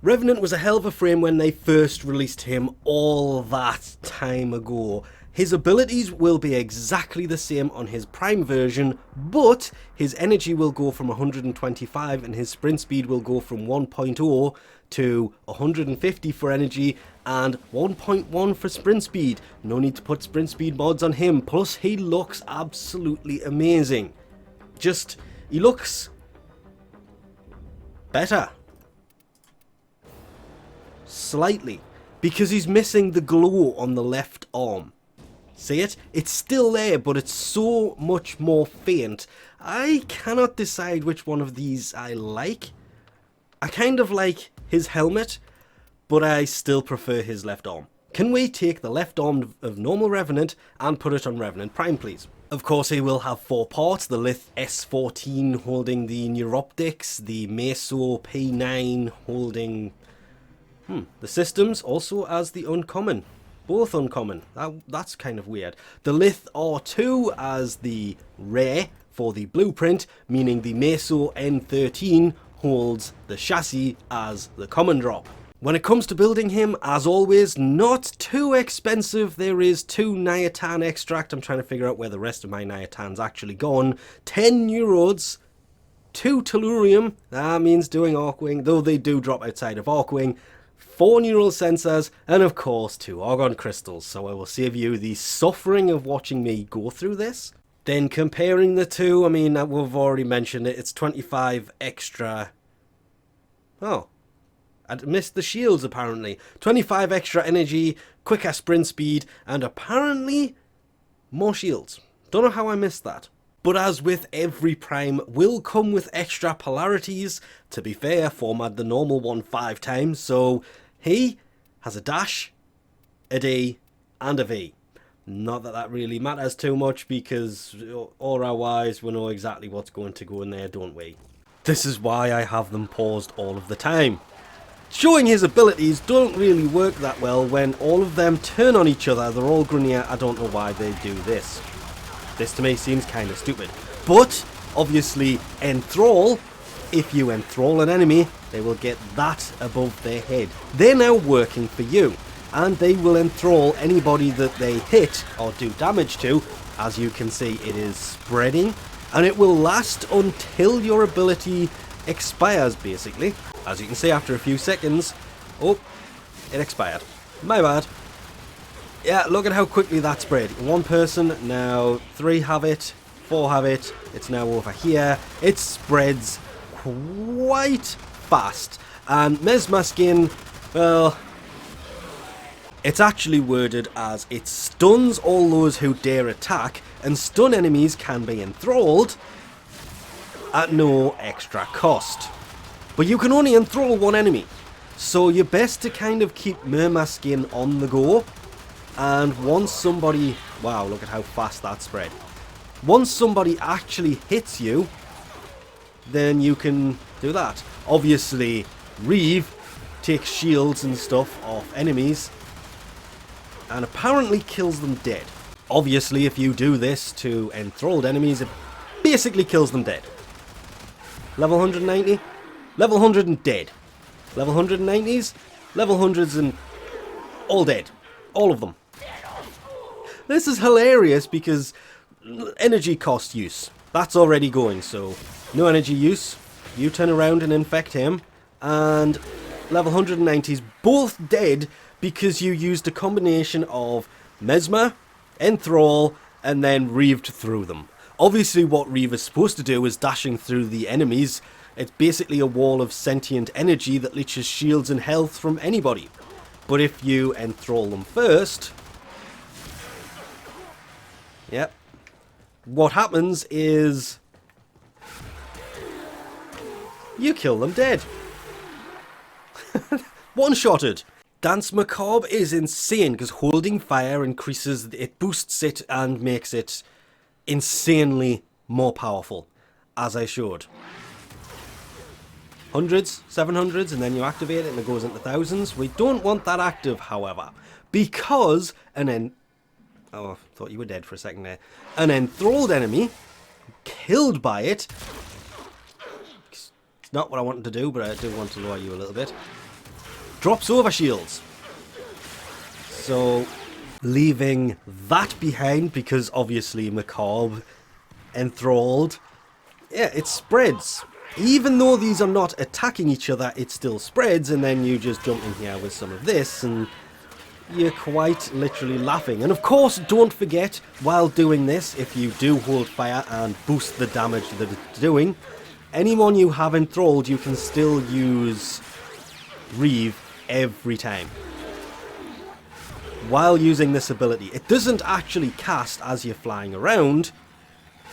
Revenant was a hell of a frame when they first released him all that time ago. His abilities will be exactly the same on his Prime version, but his energy will go from 125 and his sprint speed will go from 1.0 to 150 for energy and 1.1 for sprint speed. No need to put sprint speed mods on him, plus he looks absolutely amazing. He looks better. Slightly. Because he's missing the glow on the left arm. See it? It's still there, but it's so much more faint. I cannot decide which one of these I like. I kind of like his helmet, but I still prefer his left arm. Can we take the left arm of normal Revenant and put it on Revenant Prime, please? Of course, he will have 4 parts. The Lith S14 holding the Neuroptics, the Meso P9 holding the systems, also as the uncommon. Both uncommon. That's kind of weird. The Lith R2 as the rare for the blueprint, meaning the Meso N13 holds the chassis as the common drop. When it comes to building him, as always, not too expensive. There is 2 Niatan extract. I'm trying to figure out where the rest of my Niatan's actually gone. 10 Neurods, 2 Tellurium. That means doing Arcwing, though they do drop outside of Arcwing. 4 neural sensors, and of course 2 argon crystals, so I will save you the suffering of watching me go through this. Then comparing the two, I mean, we've already mentioned it, it's 25 extra... Oh, I'd missed the shields apparently. 25 extra energy, quicker sprint speed, and apparently more shields. Don't know how I missed that. But as with every Prime, will come with extra polarities. To be fair, format the normal one 5 times, so he has a dash, a D, and a V. Not that that really matters too much, because aura-wise, we know exactly what's going to go in there, don't we? This is why I have them paused all of the time. Showing his abilities don't really work that well when all of them turn on each other. They're all Grenier. I don't know why they do this. This to me seems kind of stupid. But, obviously, enthrall. If you enthrall an enemy, they will get that above their head. They're now working for you. And they will enthrall anybody that they hit or do damage to. As you can see, it is spreading. And it will last until your ability expires, basically. As you can see, after a few seconds... Oh, it expired. My bad. Yeah, look at how quickly that spread. 1 person, now 3 have it, 4 have it, it's now over here. It spreads quite fast. And Mesmer Skin, well, it's actually worded as it stuns all those who dare attack, and stun enemies can be enthralled at no extra cost. But you can only enthrall 1 enemy, so you're best to kind of keep Mesmer Skin on the go. And once somebody... Wow, look at how fast that spread. Once somebody actually hits you, then you can do that. Obviously, Reeve takes shields and stuff off enemies, and apparently kills them dead. Obviously, if you do this to enthralled enemies, it basically kills them dead. Level 190? Level 100 and dead. Level 190s? Level 100s and all dead. All of them. This is hilarious because energy cost use. That's already going, so no energy use. You turn around and infect him. And level 190s both dead because you used a combination of Mesmer, Enthrall, and then Reeved through them. Obviously what Reeve is supposed to do is dashing through the enemies. It's basically a wall of sentient energy that leeches shields and health from anybody. But if you enthrall them first... Yep. What happens is... you kill them dead. One-shotted. Dance Macabre is insane because holding fire increases... it boosts it and makes it insanely more powerful. As I showed. 100s, 700s, and then you activate it and it goes into thousands. We don't want that active, however, because oh, I thought you were dead for a second there. An enthralled enemy, killed by it. It's not what I wanted to do, but I do want to lower you a little bit. drops over shields. So, leaving that behind, because obviously Macabre, enthralled, yeah, it spreads. Even though these are not attacking each other, it still spreads, and then you just jump in here with some of this, and you're quite literally laughing. And of course, don't forget, while doing this, if you do hold fire and boost the damage that it's doing, anyone you have enthralled, you can still use Reeve every time. While using this ability, it doesn't actually cast as you're flying around,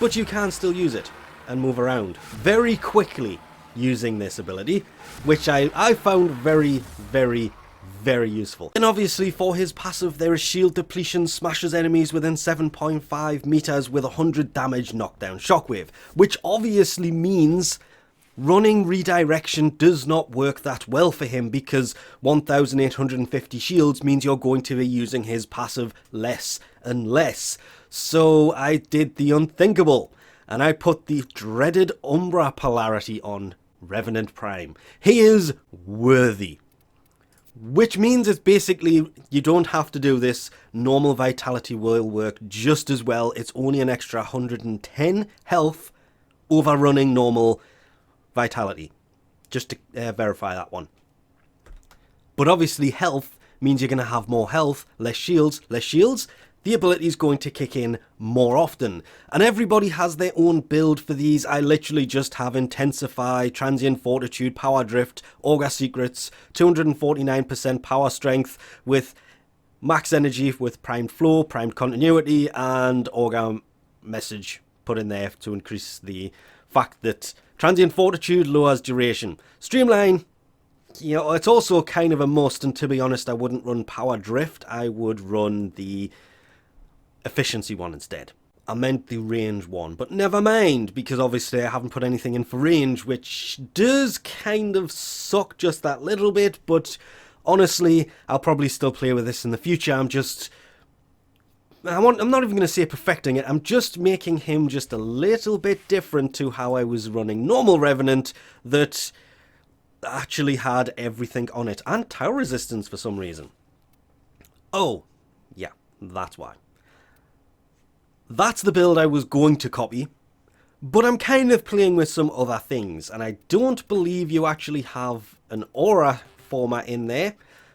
but you can still use it and move around very quickly using this ability, which I found very, very, very useful. And obviously for his passive, there is shield depletion, smashes enemies within 7.5 meters with 100 damage knockdown shockwave, which obviously means running redirection does not work that well for him, because 1850 shields means you're going to be using his passive less and less. So I did the unthinkable, and I put the dreaded Umbra polarity on Revenant Prime. He is worthy. Which means it's basically, you don't have to do this. Normal vitality will work just as well. It's only an extra 110 health over running normal vitality. Just to verify that one. But obviously health means you're going to have more health, less shields, less shields. The ability is going to kick in more often. And everybody has their own build for these. I literally just have Intensify, Transient Fortitude, Power Drift, Augur Secrets, 249% Power Strength with Max Energy with Primed Flow, Primed Continuity, and Augur Message put in there to increase the fact that Transient Fortitude lowers duration. Streamline, you know, it's also kind of a must, and to be honest, I wouldn't run Power Drift. I would run the efficiency one instead. I meant the range one, but never mind, because obviously I haven't put anything in for range, which does kind of suck just that little bit, but honestly, I'll probably still play with this in the future. I'm not even going to say perfecting it, I'm just making him just a little bit different to how I was running normal Revenant that actually had everything on it, and tower resistance for some reason. Oh, yeah, that's why. That's the build I was going to copy, but I'm kind of playing with some other things, and I don't believe you actually have an aura former in there.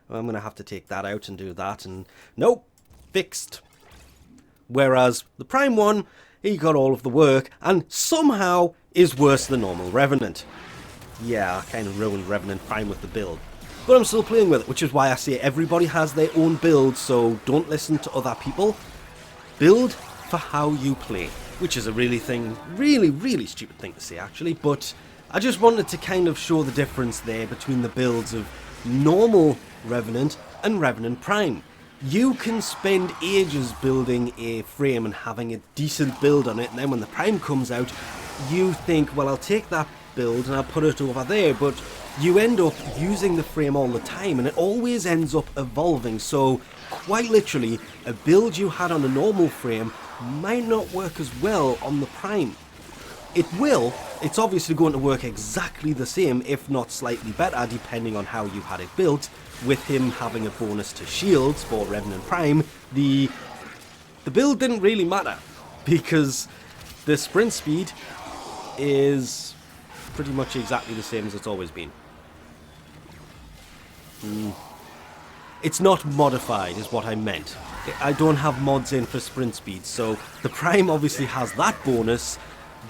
I'm going to have to take that out and do that, and nope, fixed. Whereas the Prime one, he got all of the work, and somehow is worse than normal Revenant. Yeah, I kind of ruined Revenant Prime with the build, but I'm still playing with it, which is why I say everybody has their own build, so don't listen to other people. Build for how you play, which is a really stupid thing to say actually, but I just wanted to kind of show the difference there between the builds of normal Revenant and Revenant Prime. You can spend ages building a frame and having a decent build on it, and then when the Prime comes out, you think, well, I'll take that build and I'll put it over there, but you end up using the frame all the time, and it always ends up evolving. So quite literally, a build you had on a normal frame might not work as well on the Prime. It will. It's obviously going to work exactly the same, if not slightly better, depending on how you had it built. With him having a bonus to shields for Revenant Prime, the build didn't really matter, because the sprint speed is pretty much exactly the same as it's always been. It's not modified, is what I meant. I don't have mods in for sprint speed, so the Prime obviously has that bonus.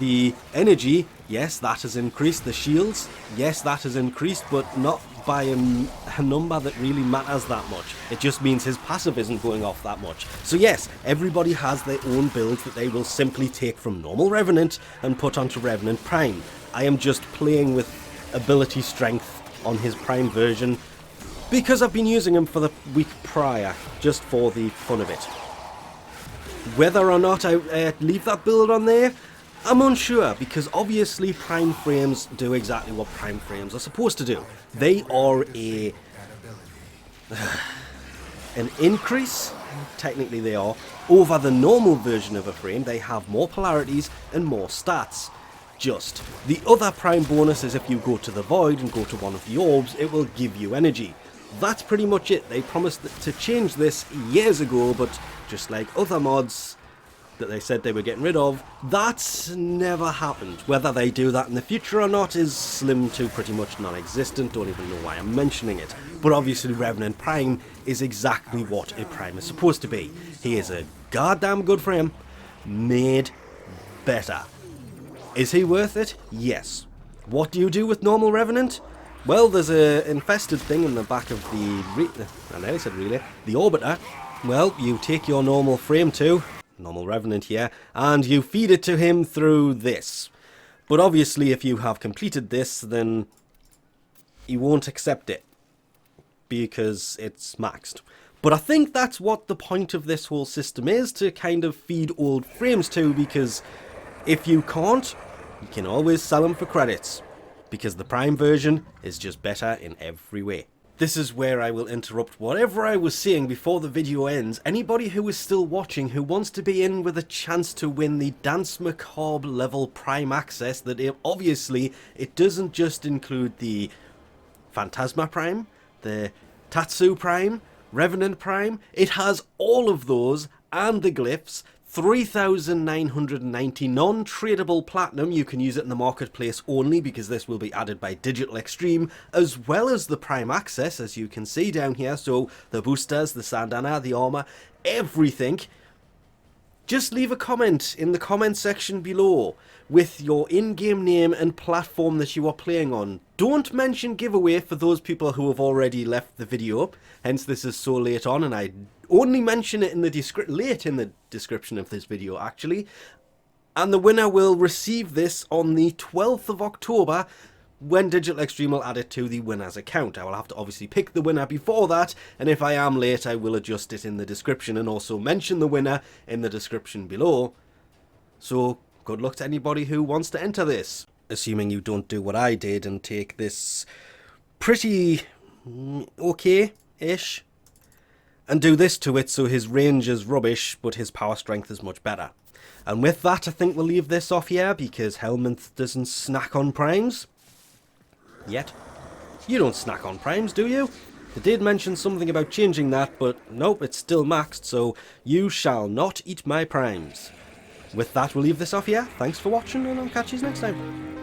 The energy, yes, that has increased. The shields, yes, that has increased, but not by a number that really matters that much. It just means his passive isn't going off that much. So yes, everybody has their own builds that they will simply take from normal Revenant and put onto Revenant Prime. I am just playing with ability strength on his Prime version, because I've been using him for the week prior, just for the fun of it. Whether or not I leave that build on there, I'm unsure, because obviously Prime frames do exactly what Prime frames are supposed to do. They are an increase, technically they are, over the normal version of a frame. They have more polarities and more stats. Just. The other Prime bonus is if you go to the Void and go to one of the orbs, it will give you energy. that's pretty much it. They promised to change this years ago, but just like other mods that they said they were getting rid of, that's never happened. Whether they do that in the future or not is slim to pretty much non-existent. Don't even know why I'm mentioning it. But obviously Revenant Prime is exactly what a Prime is supposed to be. He is a goddamn good frame, made better. Is he worth it? Yes. What do you do with normal Revenant? Well, there's a infested thing in the back of the orbiter. Well, you take your normal frame too, normal Revenant here, and you feed it to him through this. But obviously if you have completed this, then he won't accept it because it's maxed. But I think that's what the point of this whole system is, to kind of feed old frames to, because if you can't, you can always sell them for credits, because the Prime version is just better in every way. This is where I will interrupt whatever I was saying before the video ends. Anybody who is still watching who wants to be in with a chance to win the Dance Macabre level Prime access, that obviously it doesn't just include the Phantasma Prime, the Tatsu Prime, Revenant Prime, it has all of those and the glyphs. 3,990 non-tradable platinum. You can use it in the marketplace only, because this will be added by Digital Extreme, as well as the Prime access, as you can see down here. So the boosters, the sandana, the armor, everything. Just leave a comment in the comment section below with your in-game name and platform that you are playing on. Don't mention giveaway for those people who have already left the video, hence this is so late on, and I only mention it in the late in the description of this video actually. And the winner will receive this on the 12th of October, when Digital Extreme will add it to the winner's account. I will have to obviously pick the winner before that, and if I am late I will adjust it in the description and also mention the winner in the description below. So good luck to anybody who wants to enter this. Assuming you don't do what I did and take this pretty okay-ish and do this to it so his range is rubbish but his power strength is much better. And with that I think we'll leave this off here, because Helminth doesn't snack on primes. Yet. You don't snack on primes, do you? They did mention something about changing that, but nope, it's still maxed, so you shall not eat my primes. With that, we'll leave this off here. Thanks for watching, and I'll catch you next time.